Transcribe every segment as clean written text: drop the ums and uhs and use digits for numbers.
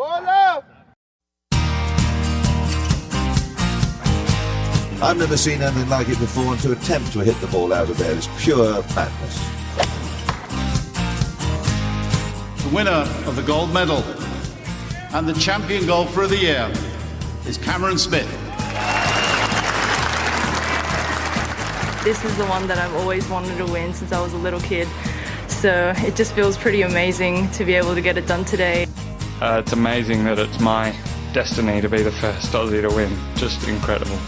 I've never seen anything like it before, and to attempt to hit the ball out of there is pure madness. The winner of the gold medal and the champion golfer of the year is Cameron Smith. This is the one that I've always wanted to win since I was a little kid. So it just feels pretty amazing to be able to get it done today. It's amazing that it's my destiny to be the first Aussie to win. Just incredible.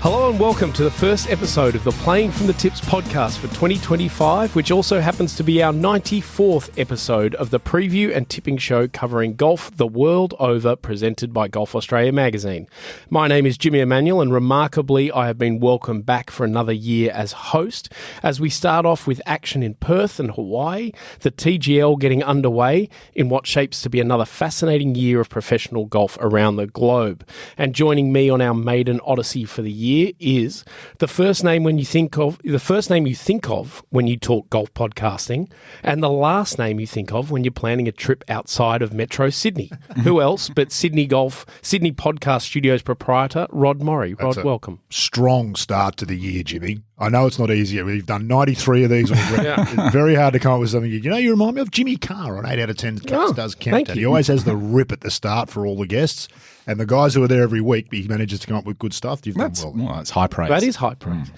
Hello and welcome to the first episode of the Playing from the Tips podcast for 2025, which also happens to be our 94th episode of the preview and tipping show covering golf the world over, presented by Golf Australia magazine. My name is Jimmy Emanuel, and remarkably, I have been welcomed back for another year as host, as we start off with action in Perth and Hawaii, the TGL getting underway in what shapes to be another fascinating year of professional golf around the globe. And joining me on our maiden odyssey for the year is the first name you think of when you talk golf podcasting, and the last name you think of when you're planning a trip outside of Metro Sydney. Who else but Sydney Podcast Studios proprietor Rod Murray. Rod, welcome. Strong start to the year, Jimmy. I know it's not easy. We've done 93 of these already. It's very hard to come up with something. You remind me of Jimmy Carr on 8 out of 10 does countdown. He always has the rip at the start for all the guests. And the guys who are there every week, he manages to come up with good stuff. You've done well. Well, that's high praise. That is high praise.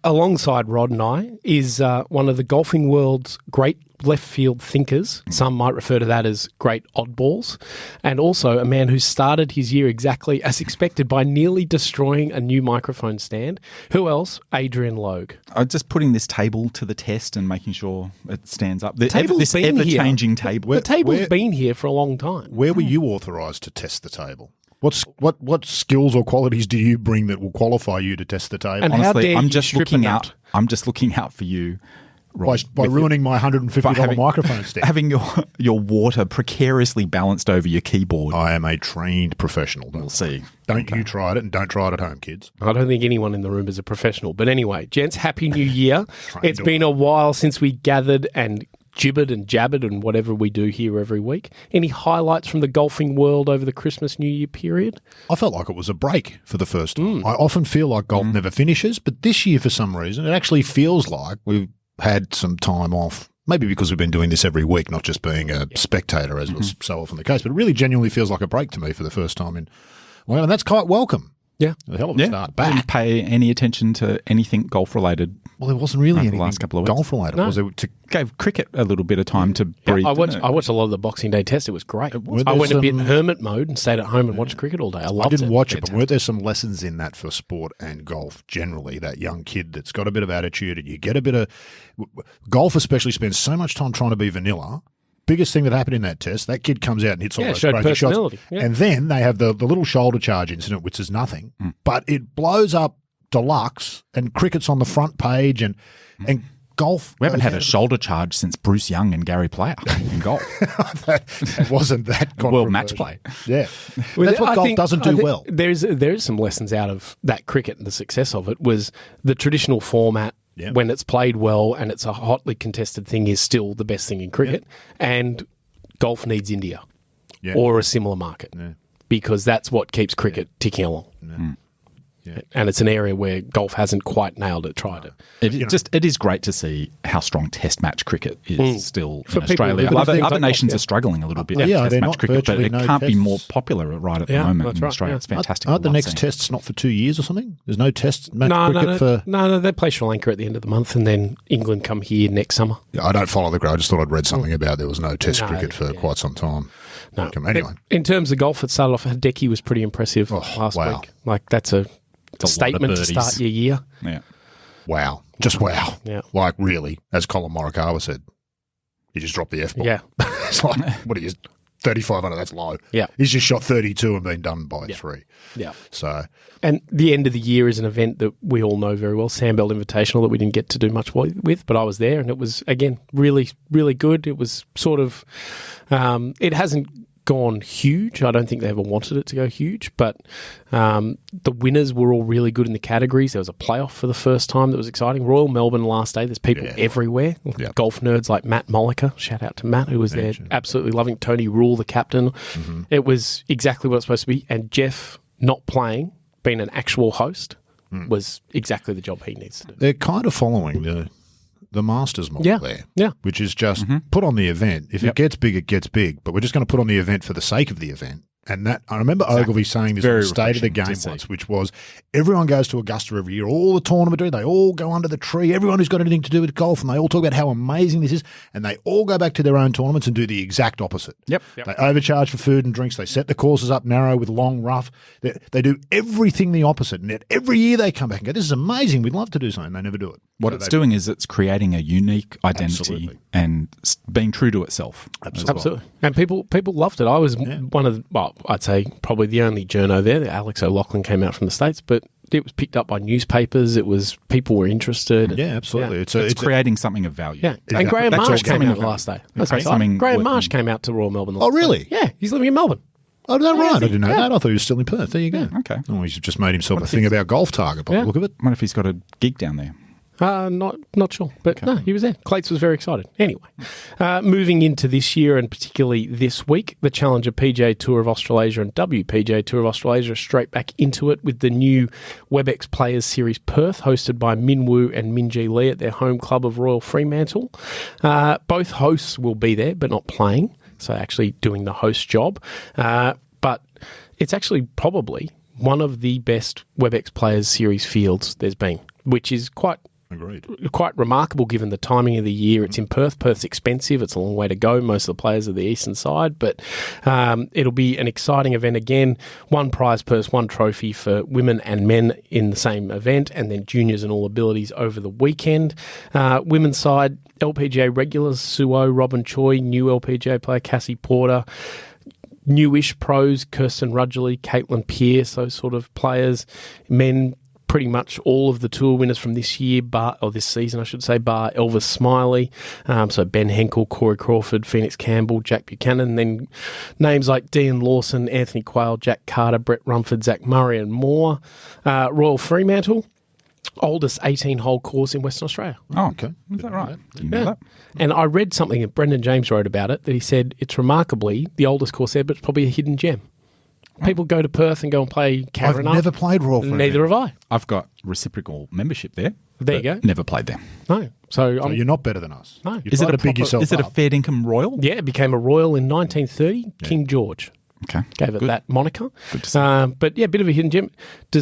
Alongside Rod and I is one of the golfing world's great left field thinkers. Some might refer to that as great oddballs. And also a man who started his year exactly as expected by nearly destroying a new microphone stand. Who else? Adrian Logue. I'm just putting this table to the test and making sure it stands up. This table's been ever-changing table. The table's been here for a long time. Where were you authorised to test the table? What skills or qualities do you bring that will qualify you to test the table? And honestly, how dare I'm just you strip looking a out. nut? I'm just looking out for you. Rod, by ruining my $150 microphone stand. Having your water precariously balanced over your keyboard. I am a trained professional. We'll see. Don't you try it, and don't try it at home, kids. I don't think anyone in the room is a professional. But anyway, gents, Happy New Year. It's been a while since we gathered and gibbered and jabbered and whatever we do here every week. Any highlights from the golfing world over the Christmas New Year period? I felt like it was a break for the first time. I often feel like golf never finishes, but this year, for some reason, it actually feels like we've had some time off, maybe because we've been doing this every week, not just being a spectator, as was so often the case. But it really genuinely feels like a break to me for the first time and that's quite welcome. Yeah. A hell of a start back. Didn't pay any attention to anything golf-related. Well, there wasn't really anything the last couple of weeks. golf-related. No. Was it Gave cricket a little bit of time to breathe. I watched a lot of the Boxing Day test. It was great. I went a bit in hermit mode and stayed at home and watched cricket all day. I didn't watch it, but weren't there some lessons in that for sport and golf generally? That young kid that's got a bit of attitude, and you get a bit of golf, especially spends so much time trying to be vanilla. Biggest thing that happened in that test, that kid comes out and hits all those showed crazy personality. shots. Yeah. And then they have the little shoulder charge incident, which is nothing, but it blows up deluxe, and cricket's on the front page, and golf. We haven't had a shoulder charge since Bruce Young and Gary Player in golf. That wasn't that World match play. Yeah. That's what golf doesn't do well. There is some lessons out of that cricket, and the success of it was the traditional format. Yep. When it's played well and it's a hotly contested thing, is still the best thing in cricket. And golf needs India or a similar market because that's what keeps cricket ticking along. Yeah. And it's an area where golf hasn't quite nailed it, tried it. It is great to see how strong test match cricket is still For in people Australia. who Other don't nations golf, are struggling a little bit Yeah, with they're test match not cricket, but virtually it no can't be tests. more popular right at the Yeah, moment that's in right, Australia. yeah. It's fantastic. Aren't the I love next seeing it. tests not for 2 years or something? There's no test match cricket for... No, they play Sri Lanka at the end of the month, and then England come here next summer. Yeah, I don't follow the grade. I just thought I'd read something about there was no test cricket for quite some time. No. Anyway. In terms of golf, it started off, Hideki was pretty impressive last week. Like, that's a statement to start your year. Yeah. Wow. Just wow. Yeah. Like, really, as Colin Morikawa said, he just dropped the F-ball. Yeah. It's like, what he is, 35 under, that's low. Yeah. He's just shot 32 and been done by 3. Yeah. So... And the end of the year is an event that we all know very well, Sandbelt Invitational, that we didn't get to do much with, but I was there, and it was, again, really, really good. It was sort of, it hasn't gone huge. I don't think they ever wanted it to go huge, but the winners were all really good in the categories. There was a playoff for the first time that was exciting. Royal Melbourne last day, there's people everywhere. Yep. Golf nerds like Matt Molliker. Shout out to Matt, who was there, absolutely loving. Tony Rule, the captain. It was exactly what it's supposed to be. And Jeff not playing, being an actual host, was exactly the job he needs to do. They're kind of following the Masters model there. Yeah. Which is just put on the event. If it gets big, it gets big. But we're just going to put on the event for the sake of the event. And that, I remember Ogilvy saying this on the State of the Game once, which was everyone goes to Augusta every year, all the tournament do, they all go under the tree, everyone who's got anything to do with golf, and they all talk about how amazing this is, and they all go back to their own tournaments and do the exact opposite. Yep. They overcharge for food and drinks, they set the courses up narrow with long rough, they do everything the opposite, and yet every year they come back and go, this is amazing, we'd love to do something, they never do it. What it's doing is it's creating a unique identity Absolutely. and being true to itself. Absolutely. And people loved it. I was one of, I'd say probably the only journo there. Alex O'Loughlin came out from the States, but it was picked up by newspapers. It was, people were interested. Yeah, absolutely. Yeah. It's creating something of value. Yeah. And Graham That's Marsh all came coming out of last day. value. That's Okay. exciting. Something Graham worth- Marsh came out to Royal Melbourne. Oh, really? Yeah, he's living in Melbourne. Oh, is that right? I didn't know that. I thought he was still in Perth. There you go. Okay. Oh, he's just made himself a thing about golf target by the look of it. What if he's got a gig down there? Not sure, but no, he was there. Clates was very excited. Anyway, moving into this year and particularly this week, the Challenger PGA Tour of Australasia and WPGA Tour of Australasia are straight back into it with the new Webex Players Series Perth, hosted by Min Woo and Minjee Lee at their home club of Royal Fremantle. Both hosts will be there, but not playing, so actually doing the host job. But it's actually probably one of the best Webex Players Series fields there's been, which is quite remarkable given the timing of the year. It's in Perth. Perth's expensive. It's a long way to go. Most of the players are the eastern side, but it'll be an exciting event again. One prize purse, one trophy for women and men in the same event, and then juniors and all abilities over the weekend. Women's side, LPGA regulars, Suo, Robin Choi, new LPGA player Cassie Porter, newish pros, Kirsten Rudgley, Caitlin Pearce, those sort of players. Men, pretty much all of the tour winners from this year, this season, I should say, bar Elvis Smiley. So Ben Henkel, Corey Crawford, Phoenix Campbell, Jack Buchanan. Then names like Dean Lawson, Anthony Quayle, Jack Carter, Brett Rumford, Zach Murray, and more. Royal Fremantle, oldest 18-hole course in Western Australia. Oh, okay. Is that right? Didn't know that. And I read something that Brendan James wrote about it, that he said it's remarkably the oldest course there, but it's probably a hidden gem. People go to Perth and go and play Karen. I've never played Royal Fremantle. Neither have I. I've got reciprocal membership there. There you go. Never played there. No. So you're not better than us. No. You try to big yourself Is it a up. fair income royal? Yeah, it became a royal in 1930. King George Okay. gave it that moniker. Good to see. But yeah, a bit of a hidden gem.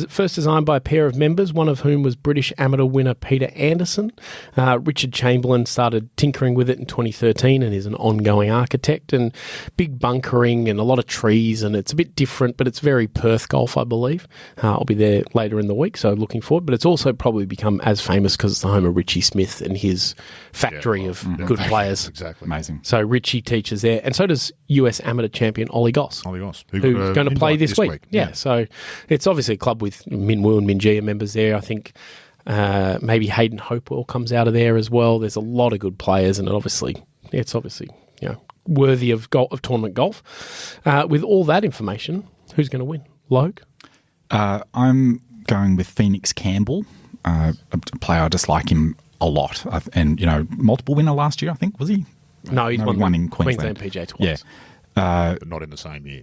First designed by a pair of members, one of whom was British amateur winner Peter Anderson. Richard Chamberlain started tinkering with it in 2013 and is an ongoing architect. And big bunkering and a lot of trees, and it's a bit different, but it's very Perth golf, I believe. I'll be there later in the week, so looking forward. But it's also probably become as famous because it's the home of Richie Smith and his factory of good players. Exactly. Amazing. So Richie teaches there, and so does US amateur champion Ollie Goss. Ollie Goss, Who's going to play this week. Yeah, so it's obviously a club with Min Woo and Minjee are members there. I think maybe Hayden Hopewell comes out of there as well. There's a lot of good players, and it's obviously worthy of tournament golf. With all that information, who's going to win? Logue? I'm going with Phoenix Campbell, a player I just like him a lot. And, multiple winner last year, I think, was he? No, he's won one in Queensland. PGA twice. Yeah. But not in the same year.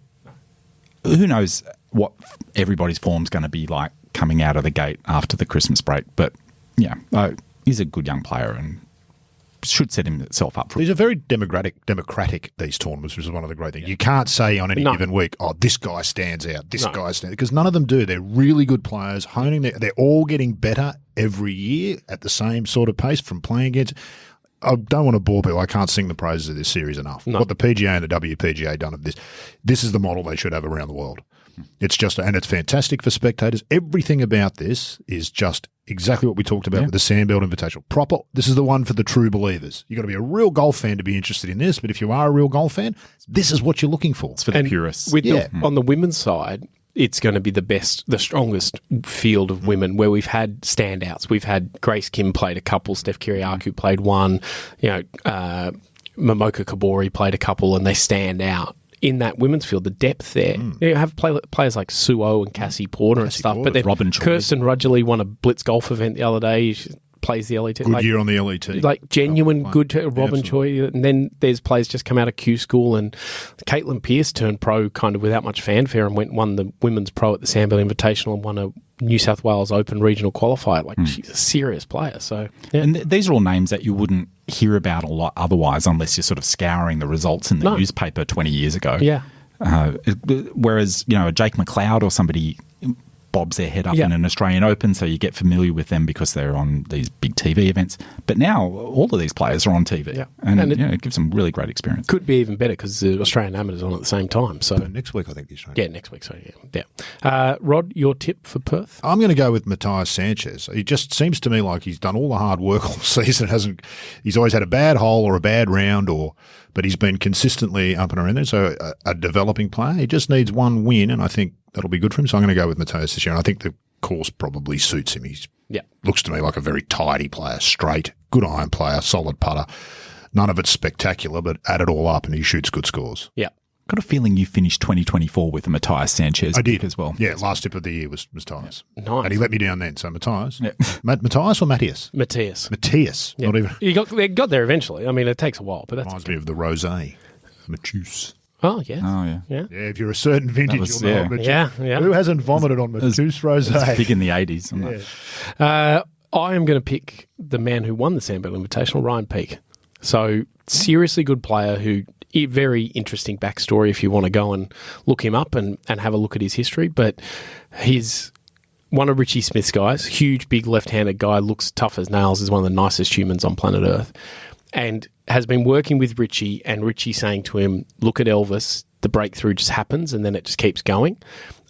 Who knows what everybody's form's going to be like coming out of the gate after the Christmas break. But, he's a good young player and should set himself up for These are very democratic, these tournaments, which is one of the great things. You can't say on any given week, this guy stands out, this guy stands out, because none of them do. They're really good players, they're all getting better every year at the same sort of pace from playing against. I don't want to bore people. I can't sing the praises of this series enough. No. What the PGA and the WPGA done of this is the model they should have around the world. It's just, and it's fantastic for spectators. Everything about this is just exactly what we talked about with the Sandbelt Invitational. Proper. This is the one for the true believers. You've got to be a real golf fan to be interested in this, but if you are a real golf fan, this is what you're looking for. It's for the purists. On the women's side, it's going to be the strongest field of women where we've had standouts. We've had Grace Kim played a couple, Steph Kyriakou played one, Momoka Kabori played a couple, and they stand out in that women's field, the depth there. You have players like Suo and Cassie Porter and stuff, but then Robin Choi. Kirsten Rudgley won a Blitz golf event the other day. She plays the LET. Good year on the LET. Like genuine good Robin absolutely. Choi. And then there's players just come out of Q School, and Caitlin Pearce turned pro kind of without much fanfare and won the women's pro at the Sandbell Invitational and won a New South Wales Open regional qualifier. Like she's a serious player. So yeah. And these are all names that you wouldn't hear about a lot otherwise unless you're sort of scouring the results in the newspaper 20 years ago. Yeah. Whereas, a Jake McLeod or somebody bobs their head up in an Australian Open, so you get familiar with them because they're on these big TV events. But now all of these players are on TV, and it gives them really great experience. Could be even better because the Australian Amateur's on at the same time. So Next week, I think, the Australian. yeah, next week. So yeah. Rod, your tip for Perth? I'm going to go with Matthias Sanchez. He just seems to me like he's done all the hard work all season. He's always had a bad hole or a bad round, but he's been consistently up and around there. So a developing player. He just needs one win, and I think that'll be good for him. So I'm going to go with Matthias this year. And I think the course probably suits him. He looks to me like a very tidy player, straight, good iron player, solid putter. None of it's spectacular, but add it all up, and he shoots good scores. Yeah. Got a feeling you finished 2024 with a Matthias Sanchez. I did as well. Yeah, last tip of the year was Matthias. Nice. And he let me down then. So Matthias. Yeah. Matthias or Matthias? Matthias. Matthias. Yeah. Not even. They got there eventually. I mean, it takes a while, but that's Reminds me of the rosé. Matthias. Oh, yes. Oh, yeah. Yeah. Yeah, if you're a certain vintage, was- you'll know. yeah. Matthias. Yeah. Who hasn't vomited on Matthias It's rosé? big in the 80s. I'm like, I am going to pick the man who won the Sandbell Invitational, Ryan Peake. So, seriously good player who, very interesting backstory if you want to go and look him up and have a look at his history. But he's one of Richie Smith's guys, huge, big left-handed guy, looks tough as nails, is one of the nicest humans on planet Earth, and has been working with Richie, and Richie saying to him, look at Elvis, the breakthrough just happens and then it just keeps going.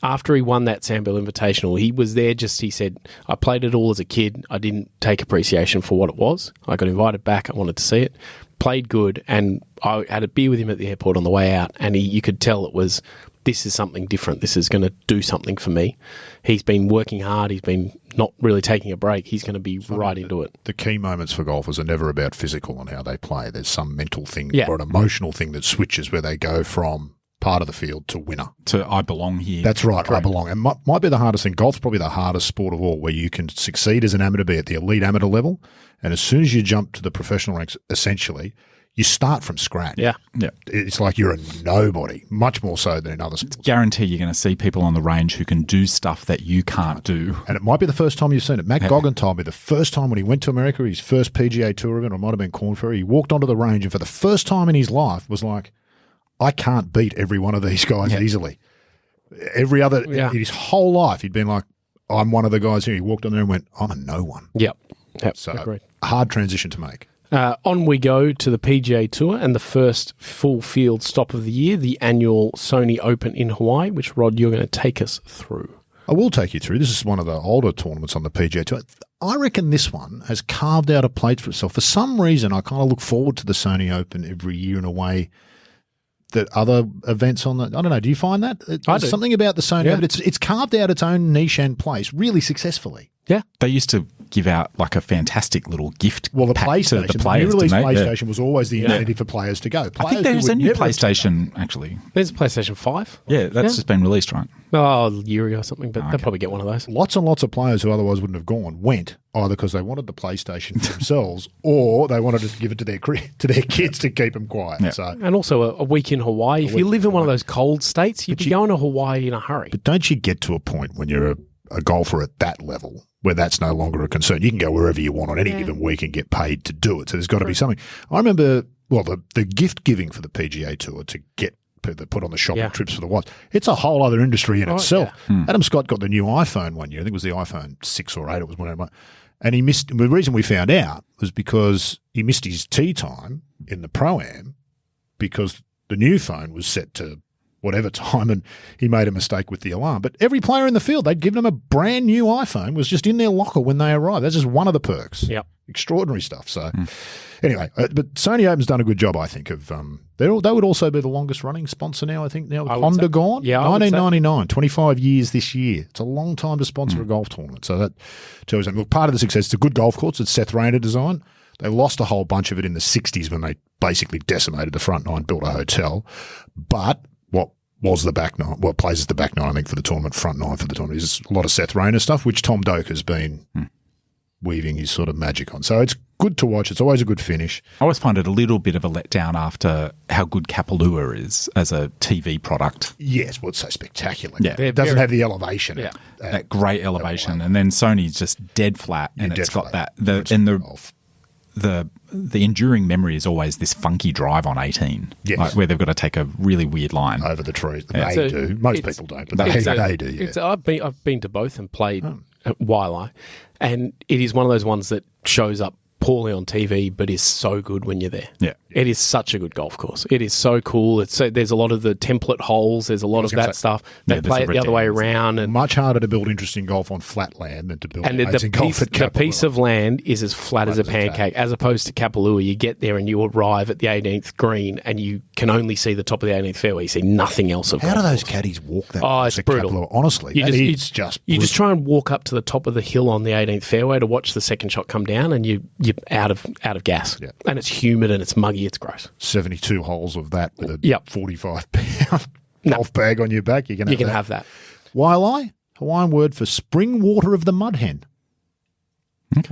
After he won that Sandbell Invitational, he was there he said, I played it all as a kid. I didn't take appreciation for what it was. I got invited back. I wanted to see it. Played good, and I had a beer with him at the airport on the way out, and you could tell it was, this is something different. This is going to do something for me. He's been working hard. He's been not really taking a break. He's going to be right into it. The key moments for golfers are never about physical and how they play. There's some mental thing Yeah. or an emotional thing that switches where they go from part of the field to winner. I belong here. That's right. I belong. And might be the hardest thing. Golf's probably the hardest sport of all, where you can succeed as an amateur, be at the elite amateur level, and as soon as you jump to the professional ranks, essentially, you start from scratch. Yeah. It's like you're a nobody, much more so than in other sports. Guarantee you're going to see people on the range who can do stuff that you can't do. And it might be the first time you've seen it. Matt Goggin told me the first time when he went to America, his first PGA Tour event, or it might have been Corn Ferry, he walked onto the range and for the first time in his life was like, I can't beat every one of these guys easily. Every other, in his whole life, he'd been like, I'm one of the guys here. He walked on there and went, I'm a no one. Yep. So agreed. hard transition to make. On we go to the PGA Tour and the first full field stop of the year, the annual Sony Open in Hawaii, which, Rod, you're going to take us through. I will take you through. This is one of the older tournaments on the PGA Tour. I reckon this one has carved out a place for itself. For some reason, I kind of look forward to the Sony Open every year in a way that other events on the... I don't know. Do you find that? I do. Something about the Sony Open. It's carved out its own niche and place really successfully. Yeah. They used to give out like a fantastic little gift Well, the pack PlayStation, to the players. the new release didn't they? PlayStation was always the incentive for players to go. I Players think who there's would a new never have PlayStation, actually. There's a PlayStation 5. Yeah, that's just been released, right? Oh, a year ago or something, but they'll probably get one of those. Lots and lots of players who otherwise wouldn't have gone went either because they wanted the PlayStation for themselves or they wanted to give it to their kids to keep them quiet. Yeah. So, And also a week in Hawaii. If you live in one of those cold states, you'd be going to Hawaii in a hurry. but don't you get to a point when you're a golfer at that level where that's no longer a concern? You can go wherever you want on any given week and get paid to do it. So there's got to be something. I remember, the gift giving for the PGA Tour to get put on the shopping trips for the wives. It's a whole other industry in itself. Adam Scott got the new iPhone one year. I think it was the iPhone 6 or 8. It was whatever. And he missed. The reason we found out was because he missed his tee time in the Pro-Am because the new phone was set to whatever time, and he made a mistake with the alarm. But every player in the field, they'd given him a brand new iPhone, was just in their locker when they arrived. That's just one of the perks. Yep. Extraordinary stuff. So anyway, but Sony Open's done a good job, I think, of they would also be the longest running sponsor now, I think, now with Honda gone. Yeah, I would say. 1999, 25 years this year. It's a long time to sponsor a golf tournament. So that tells you, look, part of the success, it's a good golf course. It's Seth Rayner design. They lost a whole bunch of it in the 60s when they basically decimated the front nine, built a hotel. But what was the back nine, what plays as the back nine, I think, for the tournament, front nine for the tournament. There's a lot of Seth Rayner stuff, which Tom Doak has been weaving his sort of magic on. So it's good to watch. It's always a good finish. I always find it a little bit of a letdown after how good Kapalua is as a TV product. Yes, well, it's so spectacular. Yeah. It doesn't have the elevation. Yeah. That great elevation. And then Sony's just dead flat, and Yeah, it's dead got flat. that. The enduring memory is always this funky drive on 18, Yes. like where they've got to take a really weird line. Over the trees. Yeah. They So do. Most it's- people don't, but they do. Yeah. I've been to both and played at Waialae, and it is one of those ones that shows up poorly on TV, but is so good when you're there. Yeah. It is such a good golf course. It is so cool. There's a lot of the template holes. There's a lot of gonna that say- stuff. They Yeah, play it there's the a other way ridiculous- around, and Much harder to build interesting golf on flat land than to build and amazing golf at the piece Kapalua. of land is as flat as a as a tack. pancake, as opposed to Kapalua. You get there and you arrive at the 18th green, and you can only see the top of the 18th fairway. You see nothing else of How do golf those course. caddies walk that? Oh, course it's at brutal. Kapalua? Honestly, You just, it's just you just brutal. try and walk up to the top of the hill on the 18th fairway to watch the second shot come down, and you're out of gas. Yeah. And it's humid and it's muggy. It's gross. 72 holes of that with a Yep. 45-pound No. golf bag on your back. You can have that. Waialae, Hawaiian word for spring water of the mud hen. Okay.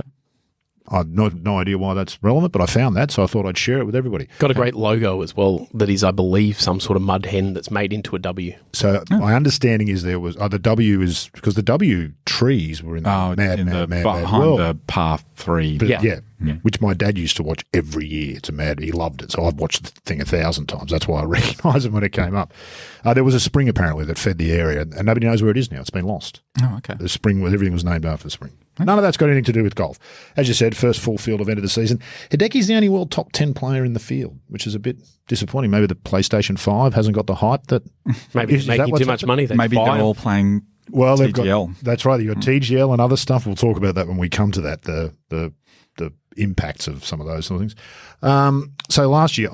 I've no idea why that's relevant, but I found that, so I thought I'd share it with everybody. Got a great logo as well that is, I believe, some sort of mud hen that's made into a W. So my understanding is there was the W is because the W trees were in the mad behind world. the par 3. But Yeah. which my dad used to watch every year. It's a mad. He loved it, so I've watched the thing 1,000 times. That's why I recognised it when it came up. There was a spring apparently that fed the area, and nobody knows where it is now. It's been lost. Oh, okay. The spring, everything was named after the spring. None of that's got anything to do with golf. As you said, first full field event of the season. Hideki's the only world top 10 player in the field, which is a bit disappointing. Maybe the PlayStation 5 hasn't got the hype that. Maybe Is they're that making what's too much happened? money. They Maybe buy they're them. all playing Well, they've TGL. got that's right. You've got TGL and other stuff. We'll talk about that when we come to that. The impacts of some of those sort of things. So last year,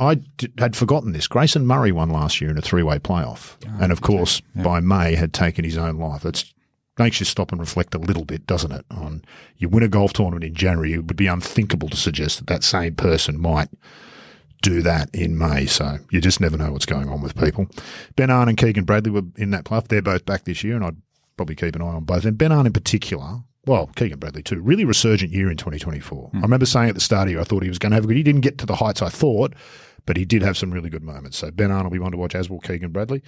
had forgotten this. Grayson Murray won last year in a 3-way playoff, and of course, by May had taken his own life. That makes you stop and reflect a little bit, doesn't it? On you win a golf tournament in January, it would be unthinkable to suggest that that same person might do that in May. So you just never know what's going on with people. Ben Arn and Keegan Bradley were in that playoff. They're both back this year, and I'd probably keep an eye on both. And Ben Arn in particular, well, Keegan Bradley too, really resurgent year in 2024. I remember saying at the start of the year I thought he was going to have a good. He didn't get to the heights I thought, but he did have some really good moments. So Ben Arn will be one to watch, as will Keegan Bradley.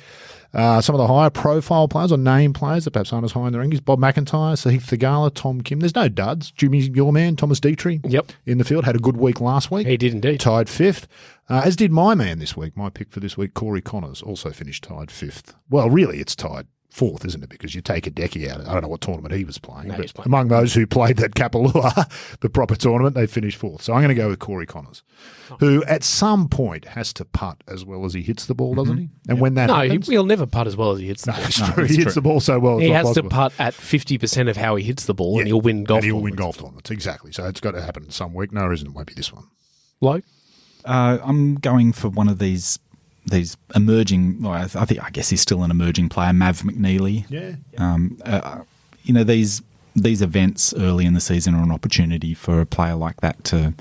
Some of the higher profile players or name players that perhaps aren't as high in the rankings: Bob McIntyre, Sahith Theegala, Tom Kim. There's no duds. Jimmy, your man, Thomas Dietrich. Yep. In the field, had a good week last week. He did indeed. Tied 5th, as did my man this week. My pick for this week, Corey Connors, also finished tied 5th. Well, really, it's tied 4th, isn't it? Because you take Hideki out. I don't know what tournament he was playing. No, but he's playing. among those who played that Kapalua, the proper tournament, they finished 4th. So I'm going to go with Corey Connors, who at some point has to putt as well as he hits the ball, doesn't he? And when that No, happens, he'll never putt as well as he hits the no, ball. it's true. He hits the ball so well. It's He not has possible. to putt at 50% of how he hits the ball, and he'll win golf And he'll win tournaments. golf tournaments. Exactly. So it's got to happen some week. No reason it won't be this one. Low? I'm going for one of these emerging. Well, I guess he's still an emerging player, Mav McNeely. Yeah. These events early in the season are an opportunity for a player like that to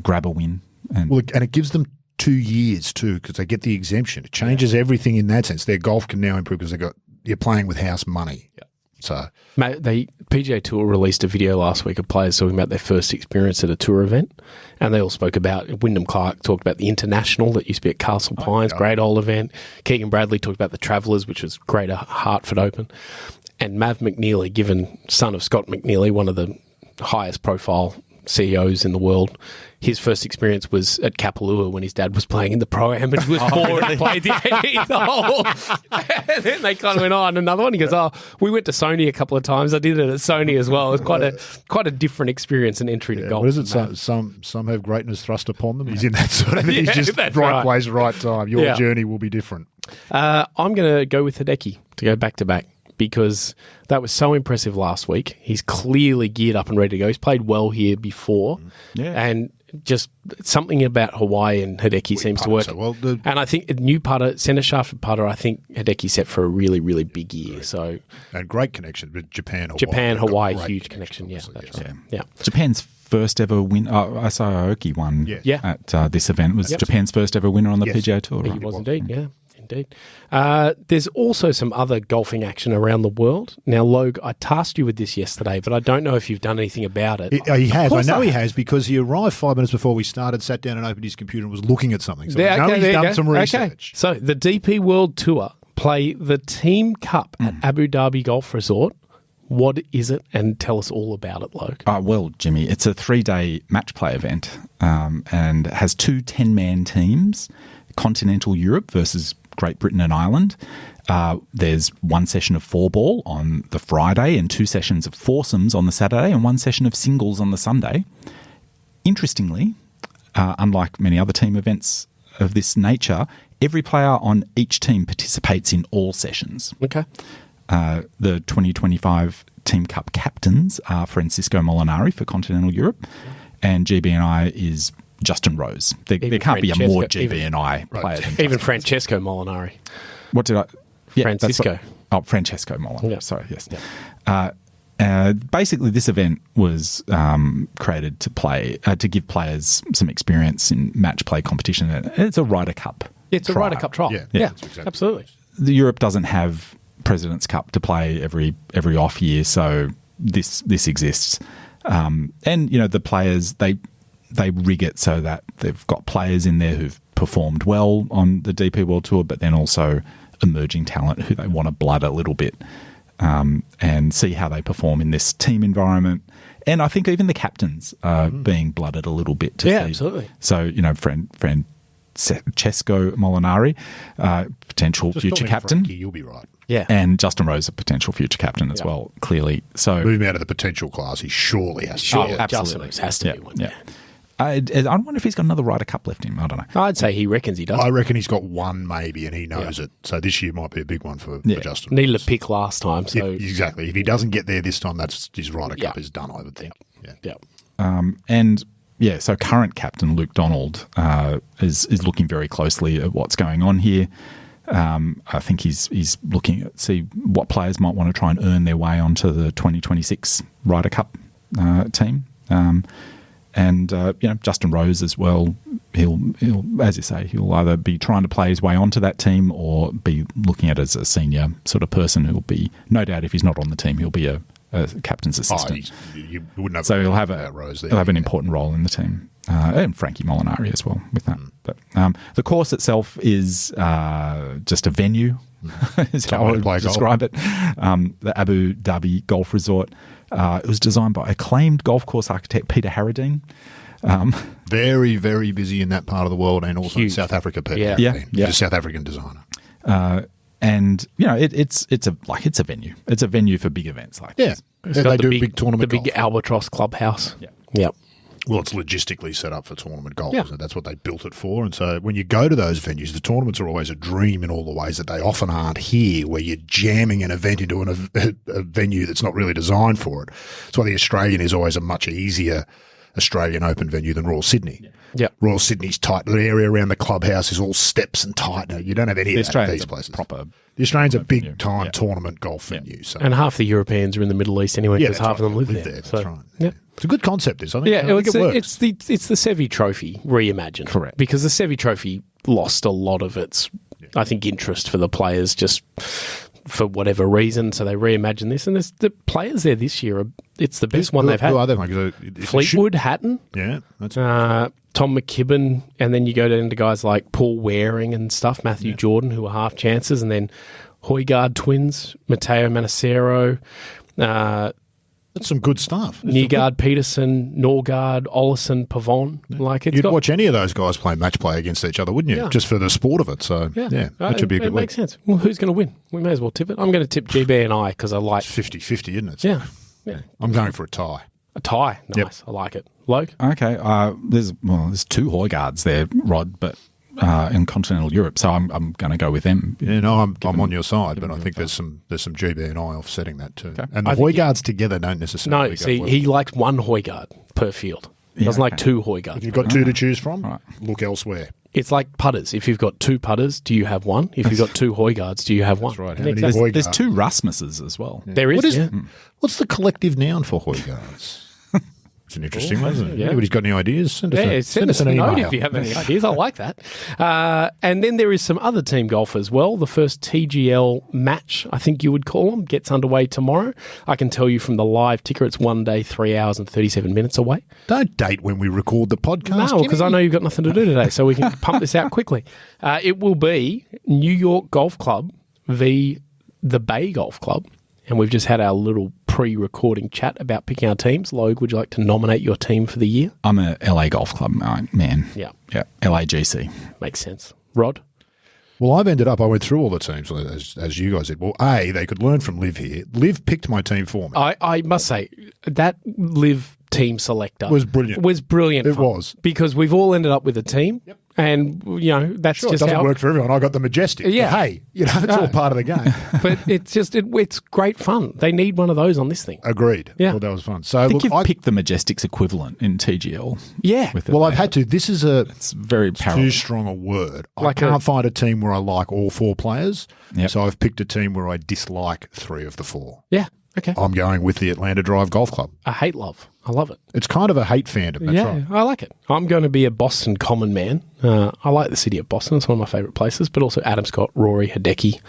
grab a win. And Well, and it gives them 2 years too, because they get the exemption. It changes everything in that sense. Their golf can now improve because you're playing with house money. Yeah. So Mate, PGA Tour released a video last week of players talking about their first experience at a tour event, and they all spoke about, Wyndham Clark talked about the International that used to be at Castle Pines, great old event. Keegan Bradley talked about the Travellers, which was great at Hartford Open. And Mav McNeely, given son of Scott McNeely, one of the highest profile CEOs in the world, his first experience was at Kapalua when his dad was playing in the Pro-Am, and he was 4 and played the 18th hole. And then they kind of went on another one. He goes, we went to Sony a couple of times. I did it at Sony as well. It was quite a different experience and entry to golf. what is it? Some have greatness thrust upon them. He's in that sort of thing. He's just that's right right. place, right time. Your journey will be different. I'm going to go with Hideki to go back to back, because that was so impressive last week. He's clearly geared up and ready to go. He's played well here before. And just something about Hawaii and Hideki seems to work. So well, And I think a new putter, centre shafted putter, I think Hideki's set for a really, really big year. So and great connection with Japan, Hawaii. Hawaii, Great huge connection. Yeah, obviously, that's yes. right. Yeah. Japan's first ever win. Isao Aoki won Yeah. at this event. Was Japan's first ever winner on the Yes. PGA Tour. He Right? was indeed, yeah. Indeed. There's also some other golfing action around the world. Now, Logue, I tasked you with this yesterday, but I don't know if you've done anything about it. He has. I know he has because he arrived 5 minutes before we started, sat down and opened his computer and was looking at something. So I know he's done some research. Okay. So the DP World Tour play the Team Cup at Abu Dhabi Golf Resort. What is it? And tell us all about it, Logue. Well, Jimmy, it's a 3-day match play event and has 2 10-man teams, Continental Europe versus Great Britain and Ireland. There's 1 session of 4-ball on the Friday and 2 sessions of foursomes on the Saturday and 1 session of singles on the Sunday. Interestingly, unlike many other team events of this nature, every player on each team participates in all sessions. Okay. The 2025 Team Cup captains are Francisco Molinari for Continental Europe, and GB&I is Justin Rose. There can't be a more GB&I player than even Francesco Molinari. What did I? Yeah, Francisco. Francesco Molinari. Yeah. Sorry, yes. Yeah. Basically, this event was created to give players some experience in match play competition. It's a Ryder Cup. It's a Ryder Cup trial. Yeah, absolutely. The Europe doesn't have President's Cup to play every off year, so this exists. And the players they rig it so that they've got players in there who've performed well on the DP World Tour, but then also emerging talent who they want to blood a little bit and see how they perform in this team environment. And I think even the captains are being blooded a little bit to see. Absolutely. So Francesco Molinari, potential Just future call him captain. Frankie, you'll be right. Yeah. And Justin Rose, a potential future captain as well, clearly. So Move him out of the potential class. He surely has to. Sure, absolutely. Justin Rose has to be one. Yeah. I wonder if he's got another Ryder Cup left in him. I don't know. I'd say he reckons he does. I reckon he's got one maybe, and he knows it. So this year might be a big one for Justin. Needed a pick last time. So Exactly. If he doesn't get there this time, that's his Ryder Cup is done, I would think. Yeah. So current captain Luke Donald is looking very closely at what's going on here. I think he's looking at see what players might want to try and earn their way onto the 2026 Ryder Cup team. And Justin Rose as well. He'll, as you say, he'll either be trying to play his way onto that team or be looking at it as a senior sort of person who'll be, no doubt, if he's not on the team, he'll be a captain's assistant. You wouldn't have so he'll have Rose there. He'll have an important role in the team, and Frankie Molinari as well with that. But the course itself is just a venue, is how I would describe it. The Abu Dhabi Golf Resort. It was designed by acclaimed golf course architect Peter Harradine. Very, very busy in that part of the world, and also in Huge. South Africa. Peter Yeah. Harradine. Yeah. He's a South African designer. And it's a venue. It's a venue for big events like this. It's They got do the big tournament The big golf. Albatross Clubhouse. Yeah. Yep. Well, it's logistically set up for tournament golf. Yeah. Isn't it? That's what they built it for. And so when you go to those venues, the tournaments are always a dream in all the ways that they often aren't here, where you're jamming an event into a venue that's not really designed for it. That's why the Australian is always a much easier Australian Open venue than Royal Sydney. Yeah. Royal Sydney's tight. The area around the clubhouse is all steps and tight. No, you don't have any of that at these places. The Australian's a big-time tournament golf venue. So. And half the Europeans are in the Middle East anyway, because half of them live there. That's So, right. Yeah. It's a good concept, this. I think, Yeah, I think it works. it's the Seve Trophy reimagined. Correct. Because the Seve Trophy lost a lot of its, I think, interest for the players just for whatever reason. So they reimagined this. And the players there this year, it's the best one they've had. Who are they? It's Fleetwood, Hatton, Yeah, that's Tom McKibben, and then you go down to guys like Paul Waring and stuff, Matthew Jordan, who are half chances, and then Højgaard twins, Matteo Manacero, that's some good stuff. Nygaard Peterson, Norgard, Olesen, Pavon. Like You'd watch any of those guys play match play against each other, wouldn't you? Yeah. Just for the sport of it. So, yeah that should be a good It week. makes sense. Well, who's going to win? We may as well tip it. I'm going to tip GB and I because I like... 50-50, isn't it? Yeah. I'm going for a tie. A tie. Nice. Yep. I like it. Logue? Okay. There's 2 Højgaards there, Rod, but in continental Europe, so I'm going to go with them. Yeah, no, I'm on your side, but I think there's some GB and I offsetting that too. Okay. And the Højgaards together don't necessarily No, go see, well. he likes one Højgaard per field. He doesn't like 2 Højgaards. If you've got 2 to choose from, look elsewhere. It's like putters. If you've got 2 putters, do you have one? If you've got 2 Højgaards, do you have one? That's right. And How many exactly. There's Højgaard? 2 Rasmuses as well. There is. What's the collective noun for Højgaards? It's an interesting one, isn't it? Yeah. Anybody's got any ideas? Send us a an email. note if you have any ideas. I like that. And then there is some other team golf as well. The first TGL match, I think you would call them, gets underway tomorrow. I can tell you from the live ticker, it's 1 day, 3 hours and 37 minutes away. Don't date when we record the podcast. No, because I know you've got nothing to do today, so we can pump this out quickly. It will be New York Golf Club v. the Bay Golf Club. And we've just had our little pre-recording chat about picking our teams. Logue, would you like to nominate your team for the year? I'm a LA Golf Club man. Yeah. Yeah, LAGC. Makes sense. Rod? Well, I went through all the teams as you guys did. Well, they could learn from Liv here. Liv picked my team for me. I must say, that Liv team selector Was brilliant. It fun. Was. Because we've all ended up with a team. Yep. And, that's Sure, just it doesn't how work for everyone. I got the Majestic. Yeah. But hey, it's all part of the game. But it's great fun. They need one of those on this thing. Agreed. Yeah. Well, that was fun. So I think look, you've picked the Majestic's equivalent in TGL. Yeah. With well, LA. I've had to. This is It's very parallel. too strong a word. Like I can't find a team where I like all 4 players. Yep. So I've picked a team where I dislike 3 of the 4. Yeah. Okay. I'm going with the Atlanta Drive Golf Club. I hate love. I love it. It's kind of a hate fandom. That's yeah, right. I like it. I'm going to be a Boston common man. I like the city of Boston. It's one of my favourite places, but also Adam Scott, Rory, Hideki,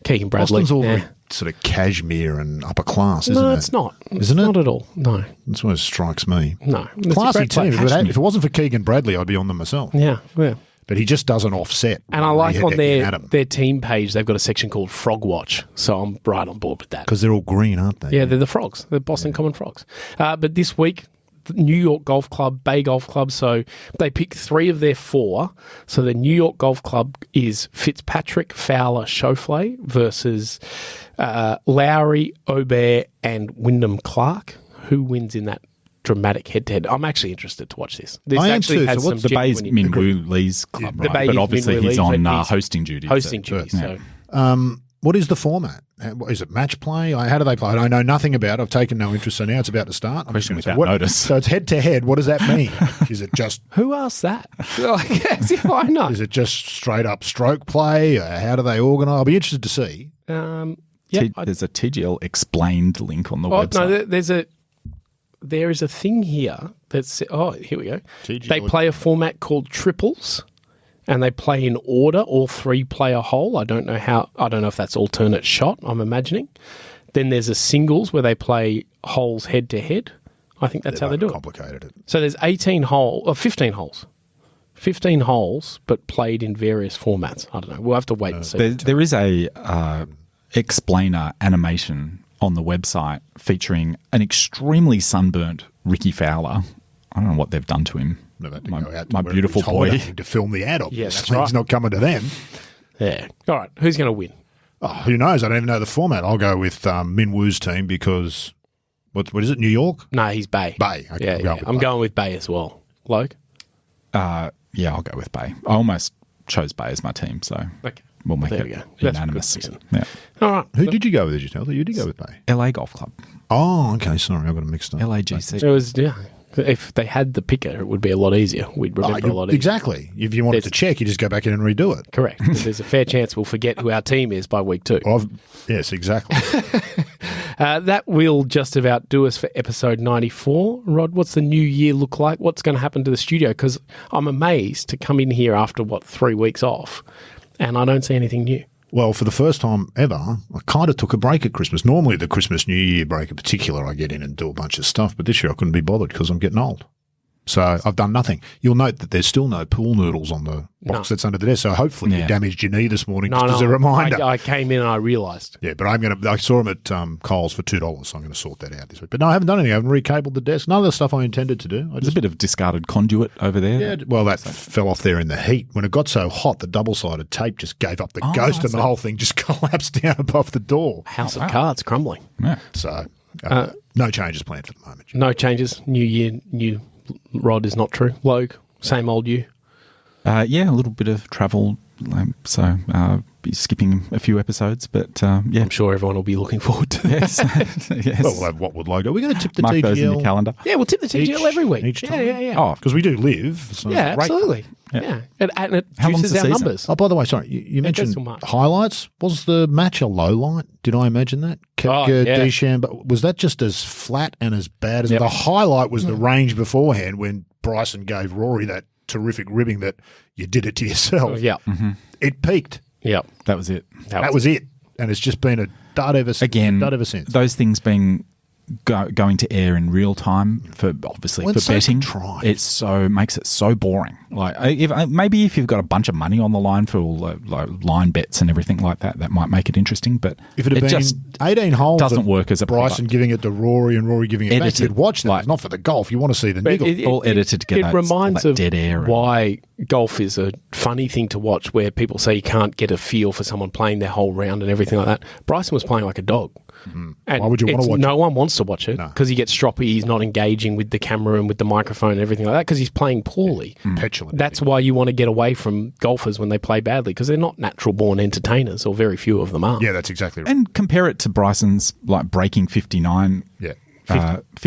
Keegan Bradley. Boston's all very sort of cashmere and upper class, isn't it? No, it's not. Isn't it's it? Not at all. No. That's what it strikes me. No. It's a Classy great team. place. If it wasn't for Keegan Bradley, I'd be on them myself. Yeah. But he just doesn't offset. And I like on Hideki and Adam. their team page, they've got a section called Frog Watch. So I'm right on board with that. Because they're all green, aren't they? Yeah, they're the frogs. They're Boston Common Frogs. But this week, the New York Golf Club, Bay Golf Club, so they pick 3 of their 4. So the New York Golf Club is Fitzpatrick, Fowler, Schauffele versus Lowry, Aubert, and Wyndham Clark. Who wins in that dramatic head-to-head? I'm actually interested to watch this. This I am actually too. has So some The Bay's genuine- Minwoo Lee's club, The right? Bay But is obviously Minwoo he's Lee's, on but he's hosting duty. hosting so- duty. yeah. So What is the format? Is it match play? How do they play? I know nothing about it. I've taken no interest, so now it's about to start. I'm Question just gonna without say, notice. So it's head-to-head. What does that mean? Is it just who asked that? Why not? Is it just straight up stroke play? How do they organise? I'll be interested to see. Yeah, There's a TGL explained link on the Oh, website. no, there is a thing here that's here we go. TGL. They play a format called triples, and they play in order, all 3-player hole. I don't know if that's alternate shot. I'm imagining. Then there's a singles where they play holes head to head. I think that's how they do it. Complicated it. So there's 15 holes, 15 holes, but played in various formats. I don't know. We'll have to wait and see. There is a explainer animation on the website featuring an extremely sunburnt Ricky Fowler. I don't know what they've done to him. Never had to My- go out to my wherever beautiful he's boy. holidaying to film the ad. Yeah, that's Obviously, right. he's not coming to them. Yeah. All right. Who's going to win? Oh, who knows? I don't even know the format. I'll go with Minwoo's team because what is it? New York? No, he's Bay. Bay. Okay, Yeah, I'm going with Bay as well. Logue? Yeah, I'll go with Bay. I almost chose Bay as my team, so Okay. we'll make There it we go. That's a unanimous. good reason. Yeah. All right. Who did you go with? Did you tell that you did go with Bay? LA Golf Club, Oh, okay. Sorry, I got it mixed up. LAGC. It was, yeah. If they had the picker, it would be a lot easier. We'd remember a lot easier. Exactly. If you wanted to check, you just go back in and redo it. Correct. There's a fair chance we'll forget who our team is by week 2. Yes, exactly. That will just about do us for episode 94. Rod, what's the new year look like? What's going to happen to the studio? Because I'm amazed to come in here after, 3 weeks off, and I don't see anything new. Well, for the first time ever, I kind of took a break at Christmas. Normally the Christmas New Year break in particular, I get in and do a bunch of stuff, but this year I couldn't be bothered because I'm getting old. So I've done nothing. You'll note that there's still no pool noodles on the box that's under the desk, so hopefully you damaged your knee this morning just as a reminder. I came in and I realised. Yeah, but I saw him at Coles for $2, so I'm going to sort that out this week. But no, I haven't done anything. I haven't recabled the desk. None of the stuff I intended to do. There's a bit of discarded conduit over there. Yeah, well, that fell off there in the heat. When it got so hot, the double-sided tape just gave up the ghost and the whole thing just collapsed down above the door. House of Cards crumbling. Yeah. So no changes planned for the moment. No changes. New year, new Rod is not true. Logue, same old you. Yeah, a little bit of travel, so be skipping a few episodes, but yeah. I'm sure everyone will be looking forward to that. Yes. yes. Well, we'll have what would logo. We're going to tip the Mark TGL. those in the calendar. Yeah, we'll tip the TGL every week. Each time. Yeah. Oh, because we do live. So Yeah, great. absolutely. Yeah. And it How long's juices the our season? numbers. Oh, by the way, sorry, you mentioned till March. highlights. Was the match a low light? Did I imagine that? Koepka, DeChambeau, was that just as flat and as bad as the highlight was the range beforehand when Bryson gave Rory that terrific ribbing that you did it to yourself. Yeah. It peaked. Yeah. That was it. That was it. And it's just been a dud ever since. Again, Dud ever since. those things being going to air in real time for obviously Well, for it's so betting, contrived. makes it so boring. Like maybe if you've got a bunch of money on the line for all like line bets and everything like that, that might make it interesting. But if it had been just 18 holes, doesn't work as a Bryson product. giving it to Rory and Rory giving it back, Edited, you'd watch that. like- It's not for the golf. You want to see the niggle. all edited together. It reminds all that of dead air. why golf is a funny thing to watch, where people say you can't get a feel for someone playing their whole round and everything like that. Bryson was playing like a dog. And Why would you want to watch no it? one wants to watch it No. because he gets stroppy. He's not engaging with the camera and with the microphone and everything like that because he's playing poorly. Petulant. That's why you want to get away from golfers when they play badly, because they're not natural-born entertainers, or very few of them are. Yeah, that's exactly right. And compare it to Bryson's like breaking 59. Yeah.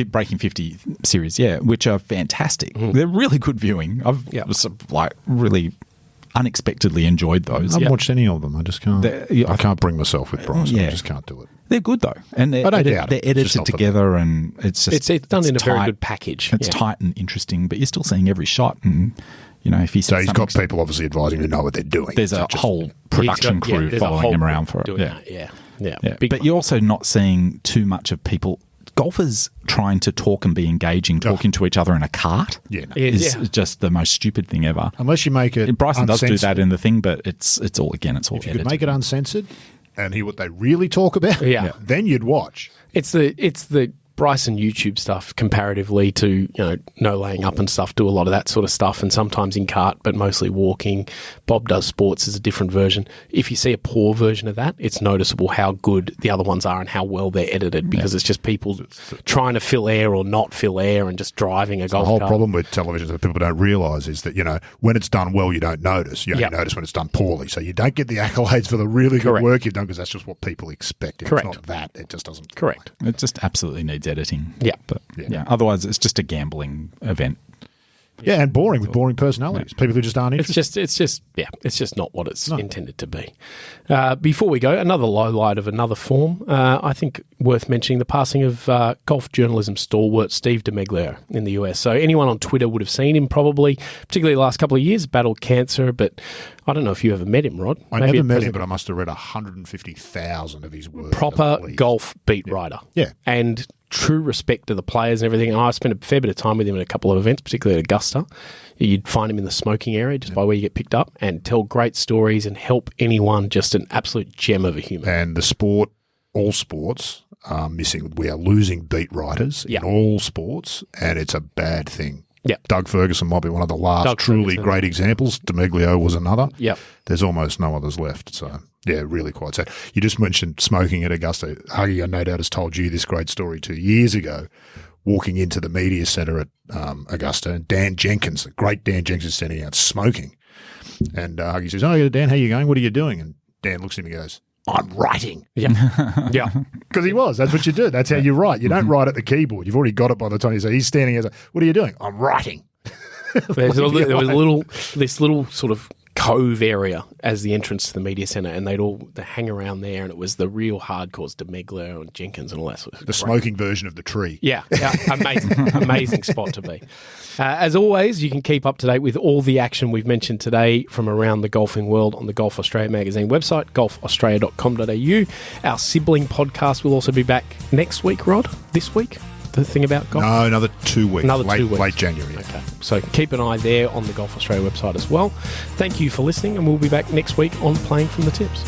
Breaking 50 series, which are fantastic. They're really good viewing. I've like really unexpectedly enjoyed those. I haven't watched any of them. I just can't. Yeah, I can't bring myself with Bryson. Yeah. I just can't do it. They're good though, and they're, I don't doubt they're it. It's just edited not for together, and it's just It's done in a very tight. good package. It's Yeah. tight and interesting, but you're still seeing every shot, and you know if he So says he's got something, people obviously advising who know what they're doing. there's It's a not just- whole production He's got- crew there's a following whole him around crew for it. doing Yeah. that. Yeah. Yeah. Big But you're also not seeing too much of people. Golfers trying to talk and be engaging, talking to each other in a cart. Yeah, no. is just the most stupid thing ever. Unless you make it Bryson does do uncensored. that in the thing, but it's all again. It's all If you edited. could make it uncensored and hear what they really talk about, Yeah. then you'd watch. It's the Bryson YouTube stuff comparatively to, no laying up and stuff, do a lot of that sort of stuff, and sometimes in cart, but mostly walking. Bob does sports as a different version. If you see a poor version of that, it's noticeable how good the other ones are and how well they're edited, because it's just people trying to fill air or not fill air and just driving a The golf whole cart. problem with television that people don't realise is that, when it's done well, you don't notice. You only notice when it's done poorly. So you don't get the accolades for the really good Correct. work you've done because that's just what people expect. If Correct. it's not that, it just doesn't. Correct. It just absolutely needs editing. Yeah. But otherwise it's just a gambling event. Yeah, and boring with boring personalities. People who just aren't interested. It's just not what it's intended to be. Before we go, another low light of another form. I think worth mentioning the passing of golf journalism stalwart Steve DeMeglio in the US. So anyone on Twitter would have seen him probably, particularly the last couple of years, battled cancer. But I don't know if you ever met him, Rod. I Maybe never at met him, present- but I must have read 150,000 of his words. proper at least. golf beat writer. Yeah. And true respect to the players and everything. And I spent a fair bit of time with him at a couple of events, particularly at Augusta. You'd find him in the smoking area just by where you get picked up, and tell great stories and help anyone. Just an absolute gem of a human. And the sport, all sports, are missing. We are losing beat writers Yeah. in all sports, and it's a bad thing. Yeah. Doug Ferguson might be one of the last Doug truly Ferguson. great examples. DeMeglio was another. Yep. There's almost no others left. So, yeah, really quite sad. You just mentioned smoking at Augusta. Huggy, I no doubt, has told you this great story 2 years ago, walking into the media centre at Augusta, and Dan Jenkins, the great Dan Jenkins, is standing out smoking. And Huggy says, "Oh, Dan, how you going? What are you doing?" And Dan looks at him and goes, "I'm writing." Yeah. Yeah. Because he was. That's what you do. That's how you write. You don't write at the keyboard. You've already got it by the time you say, he's standing as what are you doing? I'm writing. There was this little sort of cove area as the entrance to the media centre, and they'd hang around there, and it was the real hardcores, DeMeglio and Jenkins and all that sort of The smoking version of the tree. Yeah, amazing spot to be. As always, you can keep up to date with all the action we've mentioned today from around the golfing world on the Golf Australia magazine website, golfaustralia.com.au. Our sibling podcast will also be back next week, Rod, this week. The thing about golf? No, another 2 weeks. Another 2 weeks. Late January. Okay. So keep an eye there on the Golf Australia website as well. Thank you for listening, and we'll be back next week on Playing from the Tips.